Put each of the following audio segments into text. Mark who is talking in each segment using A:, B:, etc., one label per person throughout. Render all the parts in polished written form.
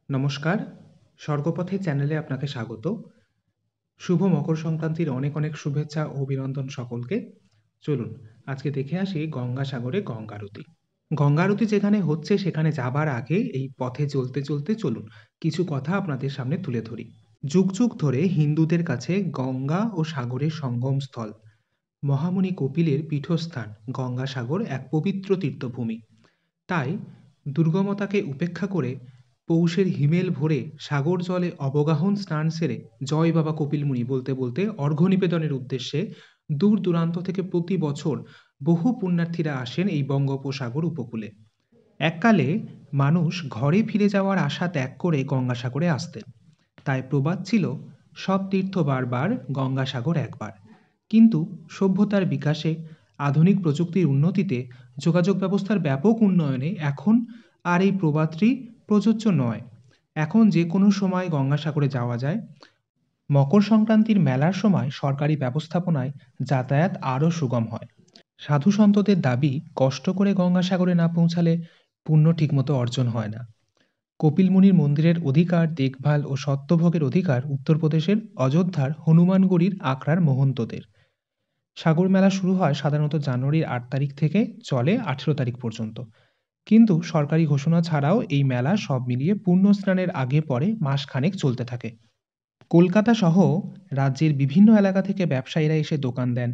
A: নমস্কার, স্বর্গপথে চ্যানেলে আপনাকে স্বাগত। শুভ মকর সংক্রান্তির অনেক অনেক শুভেচ্ছা ও অভিনন্দন সকলকে। চলুন আজকে দেখে আসি গঙ্গাসাগরে গঙ্গা আরতি। গঙ্গা আরতি যেখানে হচ্ছে সেখানে যাবার আগে এই পথে চলতে চলতে চলুন কিছু কথা আপনাদের সামনে তুলে ধরি। যুগ যুগ ধরে হিন্দুদের কাছে গঙ্গা ও সাগরের সঙ্গম স্থল। মহামুনি কপিলের পীঠস্থান গঙ্গাসাগর এক পবিত্র তীর্থভূমি। তাই দুর্গমতাকে উপেক্ষা করে পৌষের হিমেল ভরে সাগর জলে অবগাহন স্নান সেরে জয় বাবা কপিল মুনি বলতে বলতে অর্ঘ্য নিবেদনের উদ্দেশ্যে দূর দূরান্ত থেকে প্রতি বছর বহু পুণ্যার্থীরা আসেন এই বঙ্গোপসাগর উপকূলে। এককালে মানুষ ঘরে ফিরে যাওয়ার আশা ত্যাগ করে গঙ্গাসাগরে আসতেন। তাই প্রবাদ ছিল, সব তীর্থ বারবার গঙ্গাসাগর একবার। কিন্তু সভ্যতার বিকাশে, আধুনিক প্রযুক্তির উন্নতিতে, যোগাযোগ ব্যবস্থার ব্যাপক উন্নয়নে এখন আর এই প্রবাদটি প্রযোজ্য নয়। এখন যে কোনো সময় গঙ্গাসাগরে যাওয়া যায়। মকর সংক্রান্তির মেলার সময় সরকারি ব্যবস্থাপনায় যাতায়াত আরও সুগম হয়। সাধু সন্তদের দাবি, কষ্ট করে গঙ্গাসাগরে না পৌঁছালে পুণ্য ঠিকমতো অর্জন হয় না। কপিল মুনির মন্দিরের অধিকার, দেখভাল ও সত্যভোগের অধিকার উত্তরপ্রদেশের অযোধ্যার হনুমানগড়ির আখড়ার মহন্তদের। সাগর মেলা শুরু হয় সাধারণত জানুয়ারির 8 তারিখ থেকে চলে 18 তারিখ পর্যন্ত। কিন্তু সরকারি ঘোষণা ছাড়াও এই মেলা সব মিলিয়ে পুণ্য স্নানের আগে পরে মাসখানেক চলতে থাকে। কলকাতা সহ রাজ্যের বিভিন্ন এলাকা থেকে ব্যবসায়ীরা এসে দোকান দেন।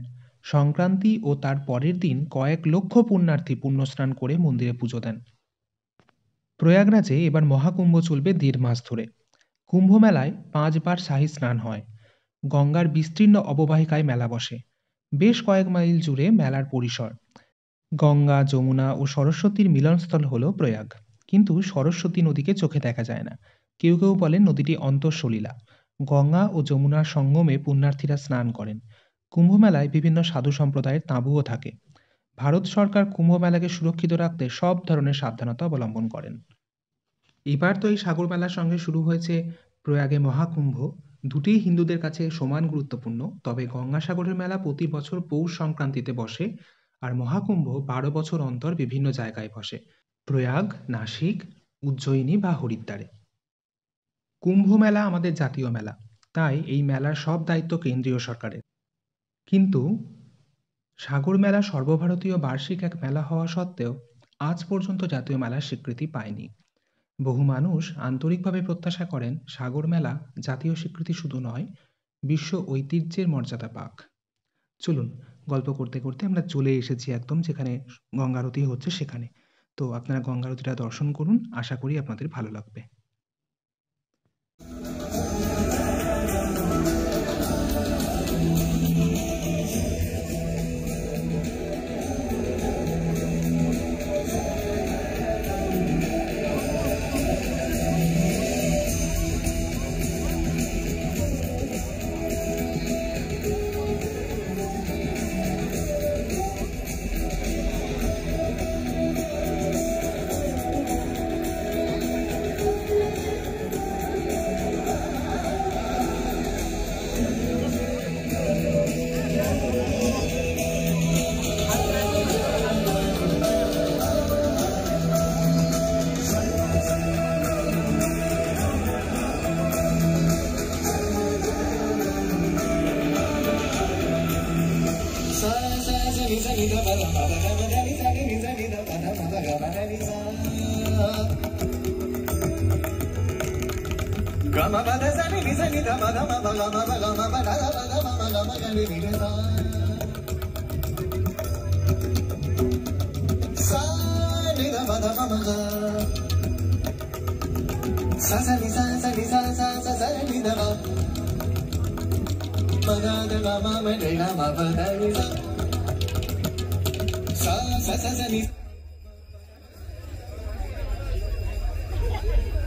A: সংক্রান্তি ও তার পরের দিন কয়েক লক্ষ পুণ্যার্থী পুণ্যস্নান করে মন্দিরে পুজো দেন। প্রয়াগরাজে এবার মহাকুম্ভ চলবে 1.5 মাস ধরে। কুম্ভ মেলায় 5 বার শাহী স্নান হয়। গঙ্গার বিস্তীর্ণ অববাহিকায় মেলা বসে। বেশ কয়েক মাইল জুড়ে মেলার পরিসর। গঙ্গা, যমুনা ও সরস্বতীর মিলনস্থল হল প্রয়াগ। কিন্তু সরস্বতী নদীকে চোখে দেখা যায় না। কেউ কেউ বলেন নদীটি অন্তঃসলীলা। গঙ্গা ও যমুনার সঙ্গমে পুণ্যার্থীরা স্নান করেন। কুম্ভ মেলায় বিভিন্ন সাধু সম্প্রদায়ের তাঁবুও থাকে। ভারত সরকার কুম্ভ মেলাকে সুরক্ষিত রাখতে সব ধরনের সাবধানতা অবলম্বন করেন। এবার তো এই সাগর মেলার সঙ্গে শুরু হয়েছে প্রয়াগে মহাকুম্ভ। দুটিই হিন্দুদের কাছে সমান গুরুত্বপূর্ণ। তবে গঙ্গাসাগরের মেলা প্রতি বছর পৌষ সংক্রান্তিতে বসে, আর মহাকুম্ভ 12 বছর অন্তর বিভিন্ন জায়গায় বসে। প্রয়াগ, নাসিক, উজ্জয়িনী বা হরিদ্বারে। কুম্ভ মেলা আমাদের জাতীয় মেলা, তাই এই মেলার সব দায়িত্ব কেন্দ্রীয় সরকারের। কিন্তু সাগর মেলা সর্বভারতীয় বার্ষিক এক মেলা হওয়া সত্ত্বেও আজ পর্যন্ত জাতীয় মেলার স্বীকৃতি পায়নি। বহু মানুষ আন্তরিকভাবে প্রত্যাশা করেন সাগর মেলা জাতীয় স্বীকৃতি শুধু নয়, বিশ্ব ঐতিহ্যের মর্যাদা পাক। চলুন গল্প করতে করতে আমরা চলে এসেছি একদম যেখানে গঙ্গা আরতি হচ্ছে সেখানে। তো আপনারা গঙ্গা আরতিটা দর্শন করুন, আশা করি আপনাদের ভালো লাগবে।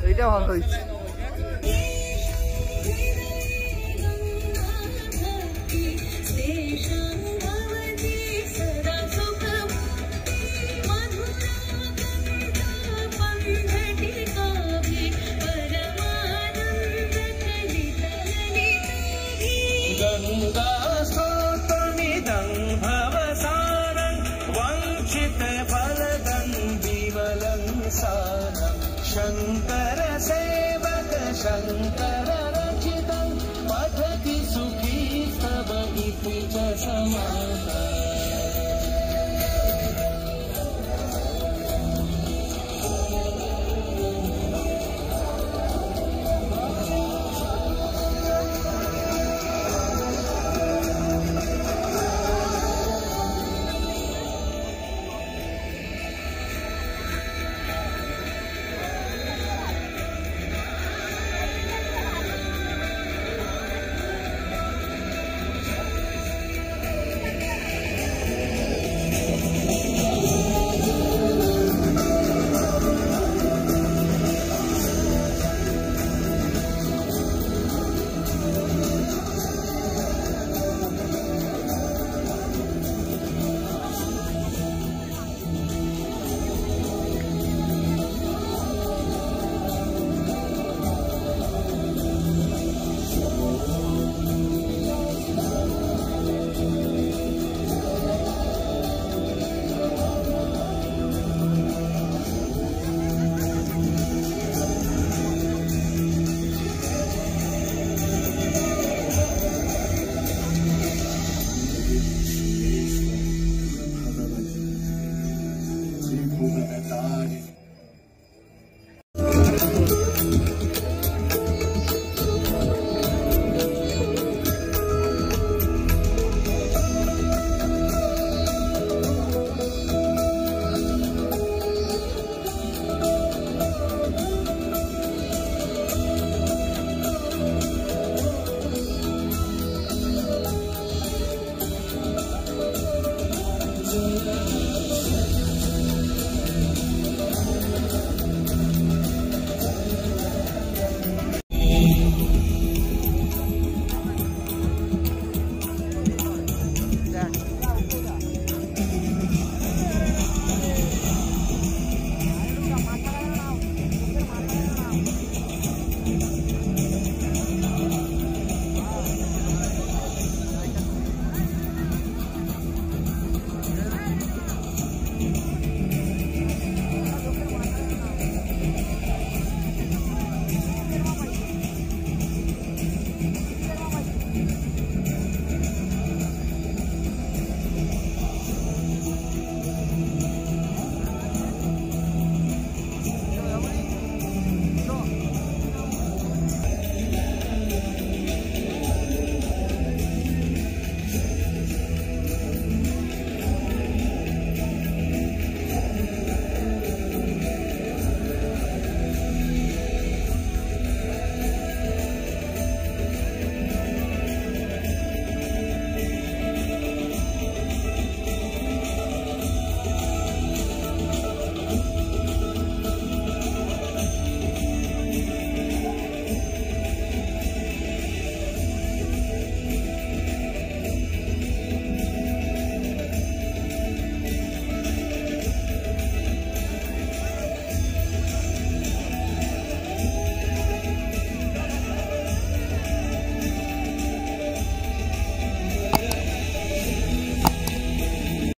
B: এইটা ভালো হয়েছে।
C: शंकर सेव
B: शङ्कररचितं पठति सुखी स्तव इति च समाः